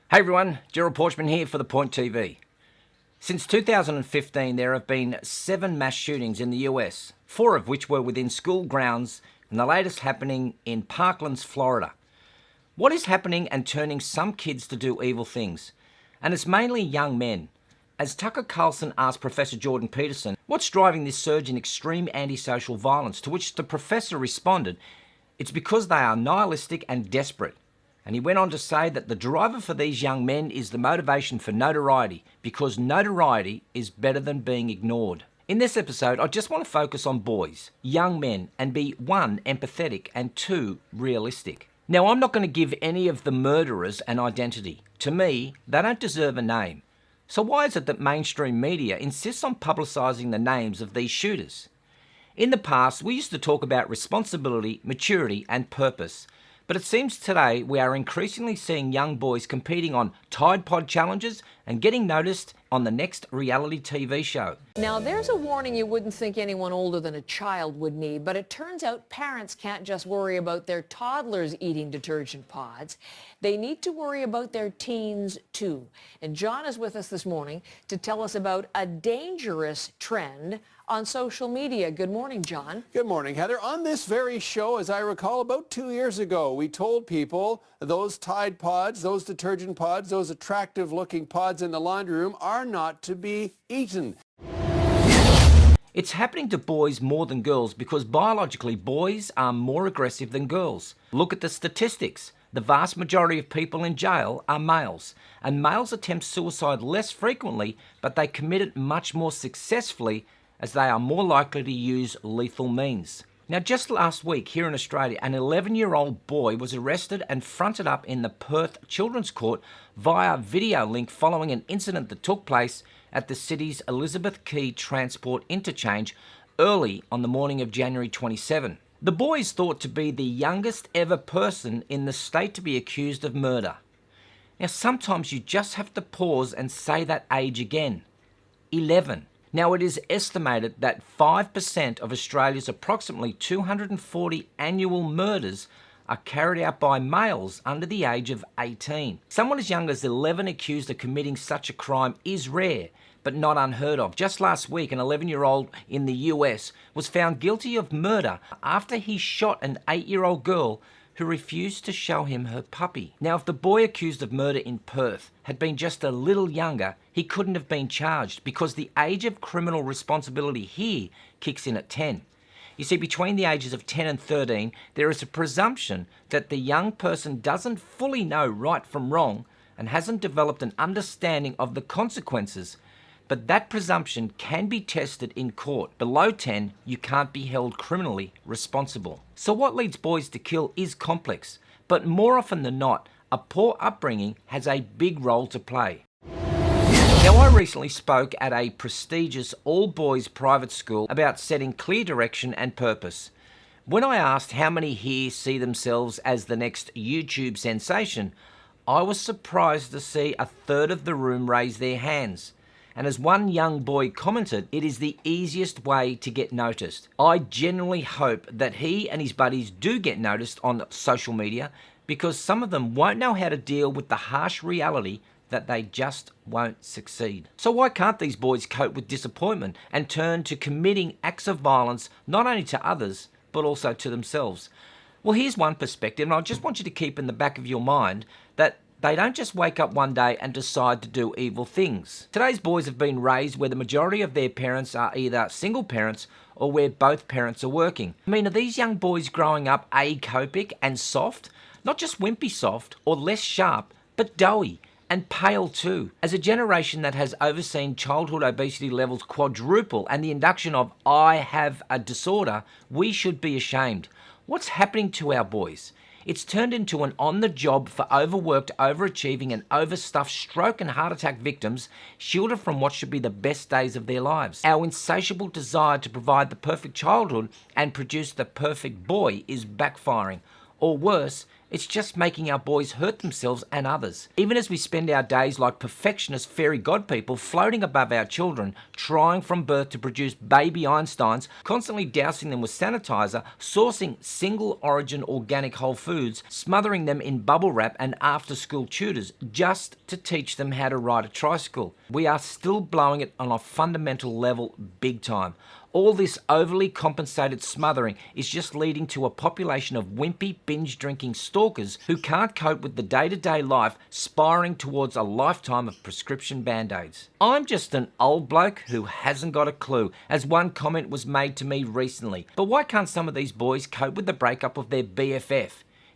Hey everyone, Gerald Pauschmann here for The Point TV. Since 2015, there have been 7 mass shootings in the US, 4 of which were within school grounds, and the latest happening in Parklands, Florida. What is happening and turning some kids to do evil things? And it's mainly young men. As Tucker Carlson asked Professor Jordan Peterson, what's driving this surge in extreme antisocial violence? To which the professor responded, it's because they are nihilistic and desperate. And he went on to say that the driver for these young men is the motivation for notoriety, because notoriety is better than being ignored. In this episode, I just want to focus on boys, young men, and be 1, empathetic, and 2, realistic. Now, I'm not going to give any of the murderers an identity. To me, they don't deserve a name. So why is it that mainstream media insists on publicising the names of these shooters? In the past, we used to talk about responsibility, maturity, and purpose. But it seems today we are increasingly seeing young boys competing on Tide Pod challenges and getting noticed on the next reality TV show. Now, there's a warning you wouldn't think anyone older than a child would need, but it turns out parents can't just worry about their toddlers eating detergent pods. They need to worry about their teens, too. And John is with us this morning to tell us about a dangerous trend on social media. Good morning, John. Good morning, Heather. On this very show, as I recall, about 2 years ago, we told people those Tide Pods, those detergent pods, those attractive-looking pods in the laundry room are not to be eaten. It's happening to boys more than girls because biologically boys are more aggressive than girls. Look at the statistics. The vast majority of people in jail are males, and males attempt suicide less frequently, but they commit it much more successfully as they are more likely to use lethal means. Now, just last week here in Australia, an 11-year-old boy was arrested and fronted up in the Perth Children's Court via video link following an incident that took place at the city's Elizabeth Quay Transport Interchange early on the morning of January 27. The boy is thought to be the youngest ever person in the state to be accused of murder. Now, sometimes you just have to pause and say that age again. 11. Now, it is estimated that 5% of Australia's approximately 240 annual murders are carried out by males under the age of 18. Someone as young as 11 accused of committing such a crime is rare, but not unheard of. Just last week, an 11-year-old in the US was found guilty of murder after he shot an 8-year-old girl who refused to show him her puppy. Now, if the boy accused of murder in Perth had been just a little younger, he couldn't have been charged because the age of criminal responsibility here kicks in at 10. You see, between the ages of 10 and 13, there is a presumption that the young person doesn't fully know right from wrong and hasn't developed an understanding of the consequences. But that presumption can be tested in court. Below 10, you can't be held criminally responsible. So what leads boys to kill is complex, but more often than not, a poor upbringing has a big role to play. Now, I recently spoke at a prestigious all-boys private school about setting clear direction and purpose. When I asked how many here see themselves as the next YouTube sensation, I was surprised to see a third of the room raise their hands. And as one young boy commented, it is the easiest way to get noticed. I genuinely hope that he and his buddies do get noticed on social media, because some of them won't know how to deal with the harsh reality that they just won't succeed. So why can't these boys cope with disappointment and turn to committing acts of violence not only to others, but also to themselves? Well, here's one perspective, and I just want you to keep in the back of your mind that they don't just wake up one day and decide to do evil things. Today's boys have been raised where the majority of their parents are either single parents or where both parents are working. I mean, are these young boys growing up acopic and soft? Not just wimpy soft or less sharp, but doughy and pale too. As a generation that has overseen childhood obesity levels quadruple and the induction of I have a disorder, we should be ashamed. What's happening to our boys? It's turned into an on-the-job for overworked, overachieving and overstuffed stroke and heart attack victims, shielded from what should be the best days of their lives. Our insatiable desire to provide the perfect childhood and produce the perfect boy is backfiring. Or worse, It's just making our boys hurt themselves and others. Even as we spend our days like perfectionist fairy god people floating above our children, trying from birth to produce baby Einsteins, constantly dousing them with sanitizer, sourcing single origin organic whole foods, smothering them in bubble wrap and after school tutors just to teach them how to ride a tricycle. We are still blowing it on a fundamental level big time. All this overly compensated smothering is just leading to a population of wimpy, binge-drinking stalkers who can't cope with the day-to-day life, spiraling towards a lifetime of prescription band-aids. I'm just an old bloke who hasn't got a clue, as one comment was made to me recently. But why can't some of these boys cope with the breakup of their BFF?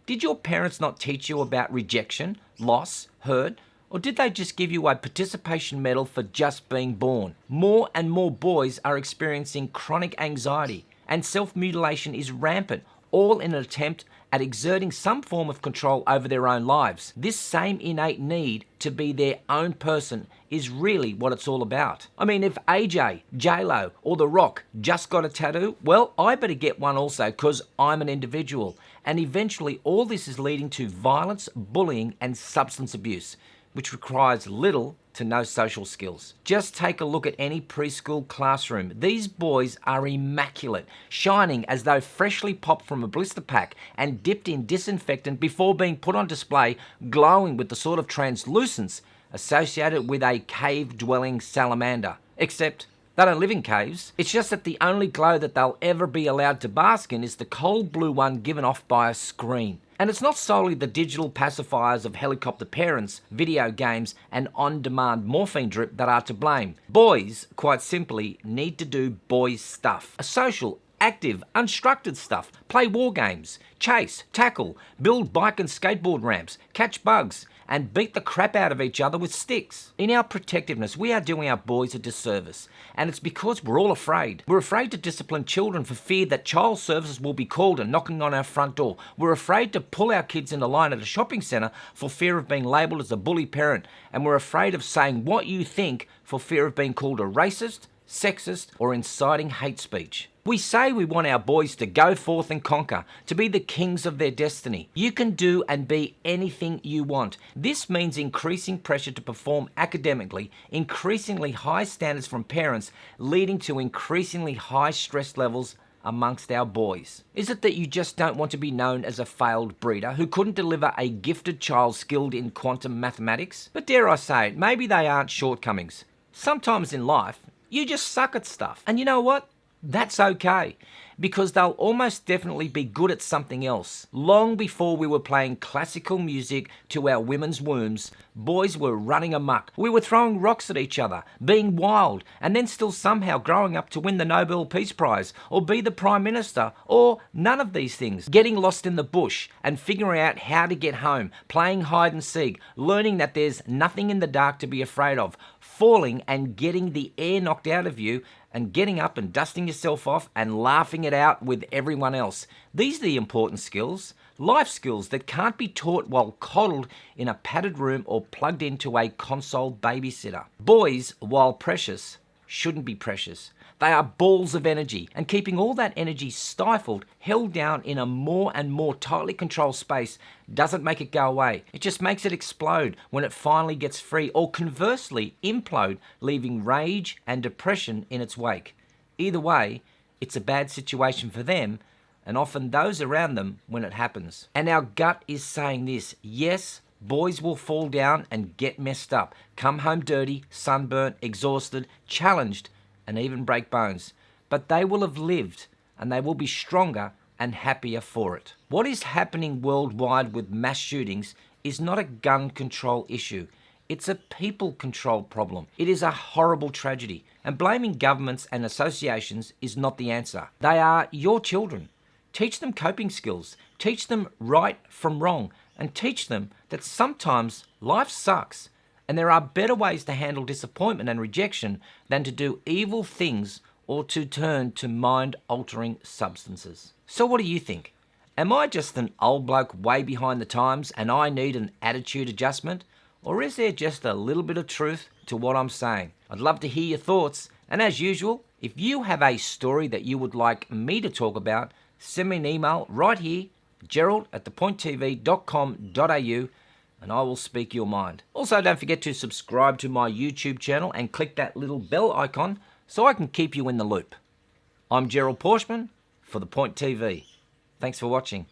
Did your parents not teach you about rejection, loss, hurt? Or did they just give you a participation medal for just being born? More and more boys are experiencing chronic anxiety, and self-mutilation is rampant, all in an attempt at exerting some form of control over their own lives. This same innate need to be their own person is really what it's all about. I mean, if AJ, J-Lo, or The Rock just got a tattoo, well, I better get one also because I'm an individual. And eventually all this is leading to violence, bullying, and substance abuse, which requires little to no social skills. Just take a look at any preschool classroom. These boys are immaculate, shining as though freshly popped from a blister pack and dipped in disinfectant before being put on display, glowing with the sort of translucence associated with a cave-dwelling salamander. Except they don't live in caves. It's just that the only glow that they'll ever be allowed to bask in is the cold blue one given off by a screen. And it's not solely the digital pacifiers of helicopter parents, video games, and on-demand morphine drip that are to blame. Boys, quite simply, need to do boys stuff. A social, active, unstructured stuff. Play war games, chase, tackle, build bike and skateboard ramps, catch bugs, and beat the crap out of each other with sticks. In our protectiveness, we are doing our boys a disservice. And it's because we're all afraid. We're afraid to discipline children for fear that child services will be called and knocking on our front door. We're afraid to pull our kids into line at a shopping centre for fear of being labelled as a bully parent. And we're afraid of saying what you think for fear of being called a racist, sexist, or inciting hate speech. We say we want our boys to go forth and conquer, to be the kings of their destiny. You can do and be anything you want. This means increasing pressure to perform academically, increasingly high standards from parents, leading to increasingly high stress levels amongst our boys. Is it that you just don't want to be known as a failed breeder who couldn't deliver a gifted child skilled in quantum mathematics? But dare I say it, maybe they aren't shortcomings. Sometimes in life, you just suck at stuff. And you know what? That's okay, because they'll almost definitely be good at something else. Long before we were playing classical music to our women's wombs, boys were running amok. We were throwing rocks at each other, being wild, and then still somehow growing up to win the Nobel Peace Prize, or be the Prime Minister, or none of these things. Getting lost in the bush and figuring out how to get home, playing hide and seek, learning that there's nothing in the dark to be afraid of, falling and getting the air knocked out of you, and getting up and dusting yourself off and laughing it out with everyone else. These are the important skills, life skills that can't be taught while coddled in a padded room or plugged into a console babysitter. Boys, while precious, shouldn't be precious. They are balls of energy, and keeping all that energy stifled, held down in a more and more tightly controlled space doesn't make it go away. It just makes it explode when it finally gets free, or conversely implode, leaving rage and depression in its wake. Either way, it's a bad situation for them and often those around them when it happens. And our gut is saying this: yes, boys will fall down and get messed up, come home dirty, sunburnt, exhausted, challenged, and even break bones. But they will have lived, and they will be stronger and happier for it. What is happening worldwide with mass shootings is not a gun control issue. It's a people control problem. It is a horrible tragedy, and blaming governments and associations is not the answer. They are your children. Teach them coping skills. Teach them right from wrong, and teach them that sometimes life sucks. And there are better ways to handle disappointment and rejection than to do evil things or to turn to mind-altering substances. So what do you think? Am I just an old bloke way behind the times and I need an attitude adjustment? Or is there just a little bit of truth to what I'm saying? I'd love to hear your thoughts. And as usual, if you have a story that you would like me to talk about, send me an email right here gerald@thepointtv.com.au, and I will speak your mind. Also, don't forget to subscribe to my YouTube channel and click that little bell icon so I can keep you in the loop. I'm Gerald Pauschmann for The Point TV. Thanks for watching.